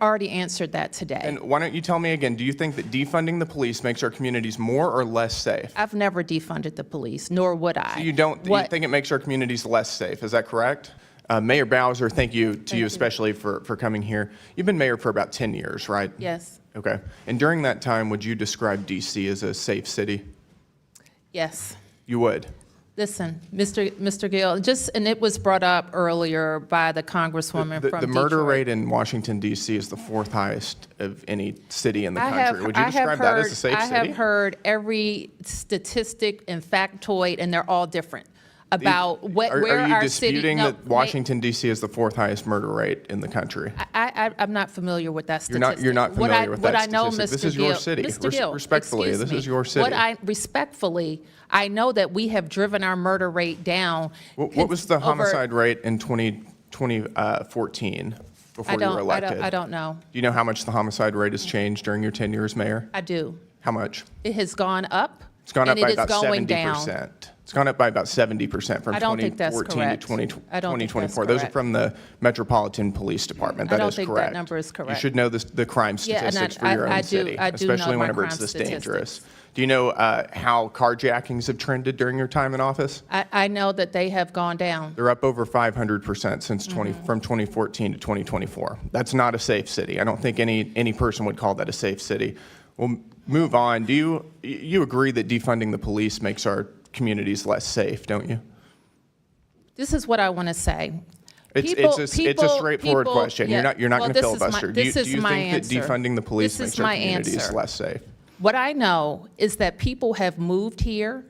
already answered that today. And why don't you tell me again, do you think that defunding the police makes our communities more or less safe? I've never defunded the police, nor would I. So you don't you think it makes our communities less safe, is that correct? Mayor Bowser, thank you especially for coming here. You've been mayor for about 10 years, right? Yes. Okay. And during that time, would you describe D.C. as a safe city? Yes. You would? Listen, Mr. Gill, and it was brought up earlier by the Congresswoman from The murder Detroit. rate in Washington, D.C. is the 4th highest of any city in the country. Would you describe that as a safe city? I have heard every statistic and factoid, and they're all different about where our city. Are you disputing that Washington, D.C. is the 4th highest murder rate in the country? I'm not familiar with that statistic. You're not familiar with that statistic. What I know, Mr. This is your city. Mr. Gill, respectfully, this is your city. Respectfully, I know that we have driven our murder rate down. What was the homicide rate in 2014 before you were elected? I don't know. Do you know how much the homicide rate has changed during your tenure as mayor? I do. How much? It has gone up. It's gone up by about going 70%. Down. It's gone up by about 70% from 2014 to 2024. Those are from the Metropolitan Police Department. That is correct. I don't think that number is correct. You should know the crime statistics for your own city, especially whenever it's this dangerous. Do you know how carjackings have trended during your time in office? I know that they have gone down. They're up over 500% since from 2014 to 2024. That's not a safe city. I don't think any person would call that a safe city. We'll move on. Do you agree that defunding the police makes our communities less safe, don't you? This is what I want to say. It's a straightforward question. Yeah. You're not going to filibuster. Do you think that answer. defunding the police makes our communities less safe? What I know is that people have moved here.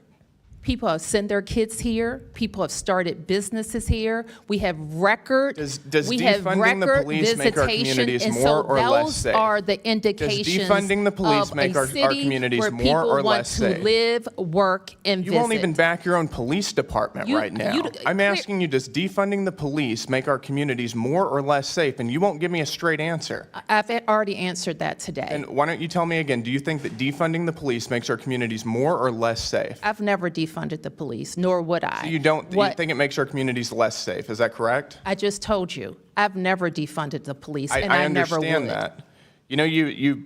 People have sent their kids here. People have started businesses here. We have record. Does defunding the police make our communities more or less safe? Those are the indications. Does defunding the police make our communities more or less safe? Where people want to live, work, and visit. You won't even back your own police department right now. I'm asking you, does defunding the police make our communities more or less safe? And you won't give me a straight answer. I've already answered that today. And why don't you tell me again, do you think that defunding the police makes our communities more or less safe? I've never defunded the police, nor would I. So you think it makes our communities less safe, is that correct? I just told you, I've never defunded the police, and I never would. I understand that. You know, you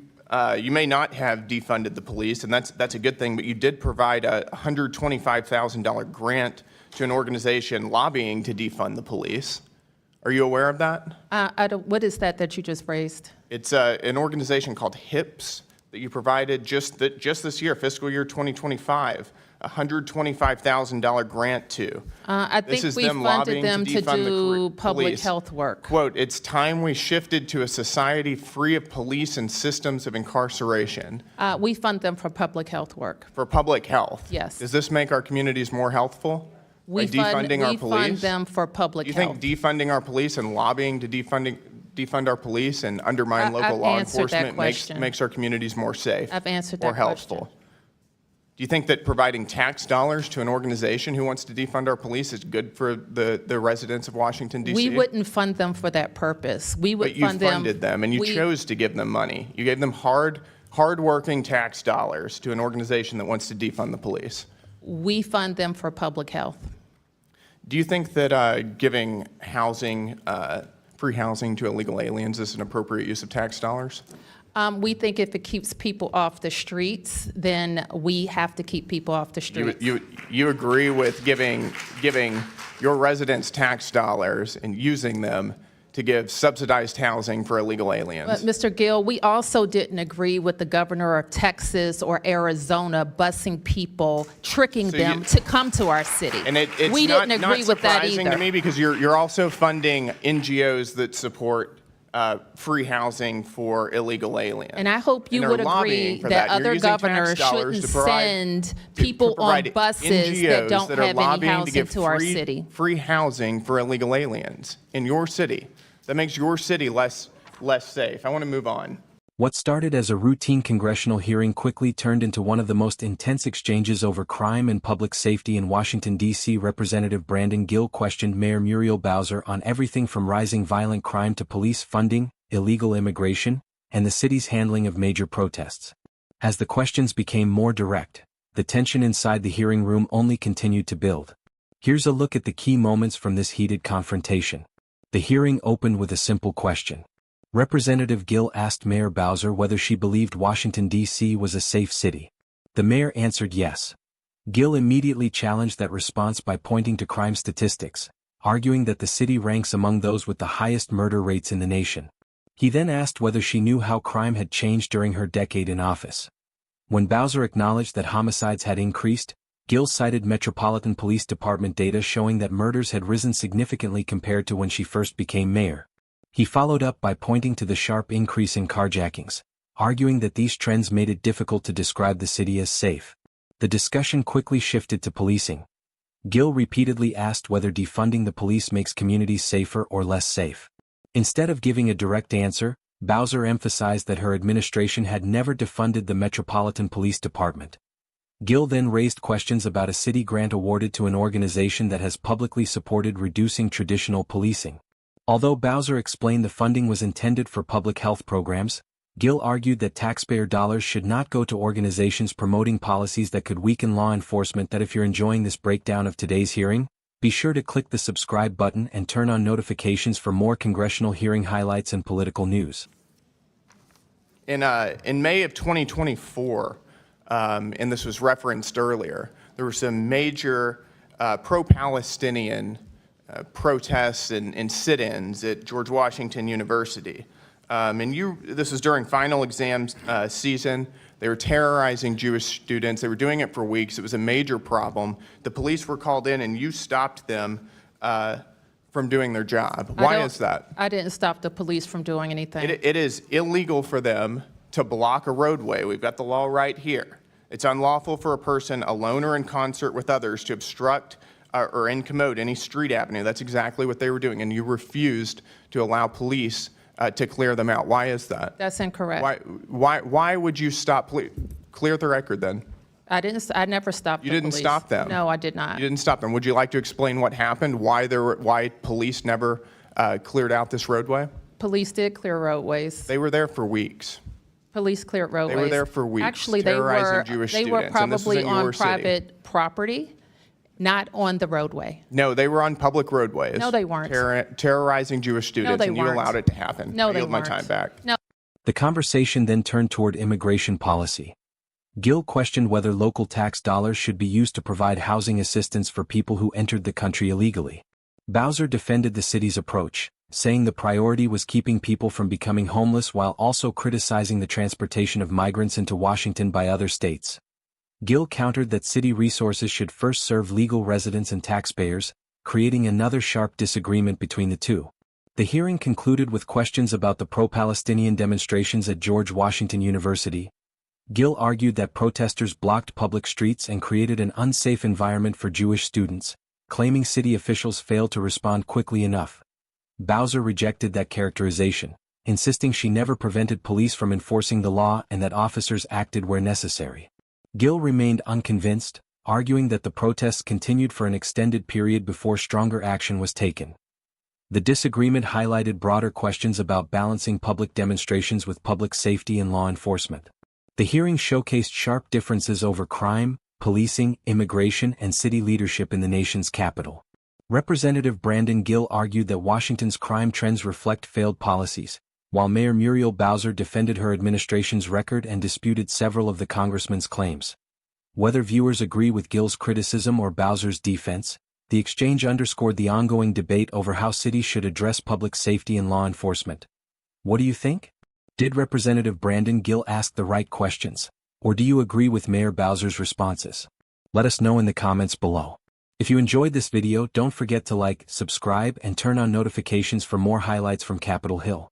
may not have defunded the police, and that's a good thing, but you did provide a $125,000 grant to an organization lobbying to defund the police. Are you aware of that? What is that you just raised? It's an organization called HIPS that you provided just this year, fiscal year 2025. $125,000 grant to. I think we funded them to do public health work. Quote, "It's time we shifted to a society free of police and systems of incarceration." We fund them for public health work. For public health? Yes. Does this make our communities more healthful? We fund them for public health. Do you think defunding our police and lobbying to defund our police and undermine local law enforcement makes our communities more safe? I've answered that or healthful? question. Do you think that providing tax dollars to an organization who wants to defund our police is good for the residents of Washington, D.C.? We wouldn't fund them for that purpose. We would fund them. But you funded them, and you chose to give them money. You gave them hard-working tax dollars to an organization that wants to defund the police. We fund them for public health. Do you think that giving free housing to illegal aliens is an appropriate use of tax dollars? We think if it keeps people off the streets, then we have to keep people off the streets. You agree with giving your residents tax dollars and using them to give subsidized housing for illegal aliens? But Mr. Gill, we also didn't agree with the governor of Texas or Arizona busing people, tricking them to come to our city. And we didn't agree with that either. It's surprising to me because you're also funding NGOs that support free housing for illegal aliens. And I hope you would agree that other governors shouldn't send people on buses that don't have any housing to our city. Free housing for illegal aliens in your city. That makes your city less safe. I want to move on. What started as a routine congressional hearing quickly turned into one of the most intense exchanges over crime and public safety in Washington, D.C. Representative Brandon Gill questioned Mayor Muriel Bowser on everything from rising violent crime to police funding, illegal immigration, and the city's handling of major protests. As the questions became more direct, the tension inside the hearing room only continued to build. Here's a look at the key moments from this heated confrontation. The hearing opened with a simple question. Representative Gill asked Mayor Bowser whether she believed Washington, D.C. was a safe city. The mayor answered yes. Gill immediately challenged that response by pointing to crime statistics, arguing that the city ranks among those with the highest murder rates in the nation. He then asked whether she knew how crime had changed during her decade in office. When Bowser acknowledged that homicides had increased, Gill cited Metropolitan Police Department data showing that murders had risen significantly compared to when she first became mayor. He followed up by pointing to the sharp increase in carjackings, arguing that these trends made it difficult to describe the city as safe. The discussion quickly shifted to policing. Gill repeatedly asked whether defunding the police makes communities safer or less safe. Instead of giving a direct answer, Bowser emphasized that her administration had never defunded the Metropolitan Police Department. Gill then raised questions about a city grant awarded to an organization that has publicly supported reducing traditional policing. Although Bowser explained the funding was intended for public health programs, Gill argued that taxpayer dollars should not go to organizations promoting policies that could weaken law enforcement. If you're enjoying this breakdown of today's hearing, be sure to click the subscribe button and turn on notifications for more congressional hearing highlights and political news. In May of 2024, and this was referenced earlier, there were some major pro-Palestinian protests and sit-ins at George Washington University. This was during final exam season. They were terrorizing Jewish students. They were doing it for weeks. It was a major problem. The police were called in, and you stopped them from doing their job. Why is that? I didn't stop the police from doing anything. It is illegal for them to block a roadway. We've got the law right here. It's unlawful for a person, alone or in concert with others, to obstruct or incommode any street avenue. That's exactly what they were doing, and you refused to allow police to clear them out. Why is that? That's incorrect. Why would you stop police? Clear the record then. I never stopped the police. You didn't stop them? No, I did not. You didn't stop them. Would you like to explain what happened? Why police never cleared out this roadway? Police did clear roadways. They were there for weeks. Police cleared roadways. They were there for weeks, Actually, terrorizing Jewish they students, were and this was probably in on your city. private property, not on the roadway. No, they were on public roadways. No, they weren't. Terrorizing Jewish students, they and you weren't. allowed it to happen. No, I they yield weren't. my time back. No. The conversation then turned toward immigration policy. Gill questioned whether local tax dollars should be used to provide housing assistance for people who entered the country illegally. Bowser defended the city's approach, saying the priority was keeping people from becoming homeless while also criticizing the transportation of migrants into Washington by other states. Gill countered that city resources should first serve legal residents and taxpayers, creating another sharp disagreement between the two. The hearing concluded with questions about the pro-Palestinian demonstrations at George Washington University. Gill argued that protesters blocked public streets and created an unsafe environment for Jewish students, claiming city officials failed to respond quickly enough. Bowser rejected that characterization, insisting she never prevented police from enforcing the law and that officers acted where necessary. Gill remained unconvinced, arguing that the protests continued for an extended period before stronger action was taken. The disagreement highlighted broader questions about balancing public demonstrations with public safety and law enforcement. The hearing showcased sharp differences over crime, policing, immigration, and city leadership in the nation's capital. Representative Brandon Gill argued that Washington's crime trends reflect failed policies, while Mayor Muriel Bowser defended her administration's record and disputed several of the congressman's claims. Whether viewers agree with Gill's criticism or Bowser's defense, the exchange underscored the ongoing debate over how cities should address public safety and law enforcement. What do you think? Did Representative Brandon Gill ask the right questions, or do you agree with Mayor Bowser's responses? Let us know in the comments below. If you enjoyed this video, don't forget to like, subscribe, and turn on notifications for more highlights from Capitol Hill.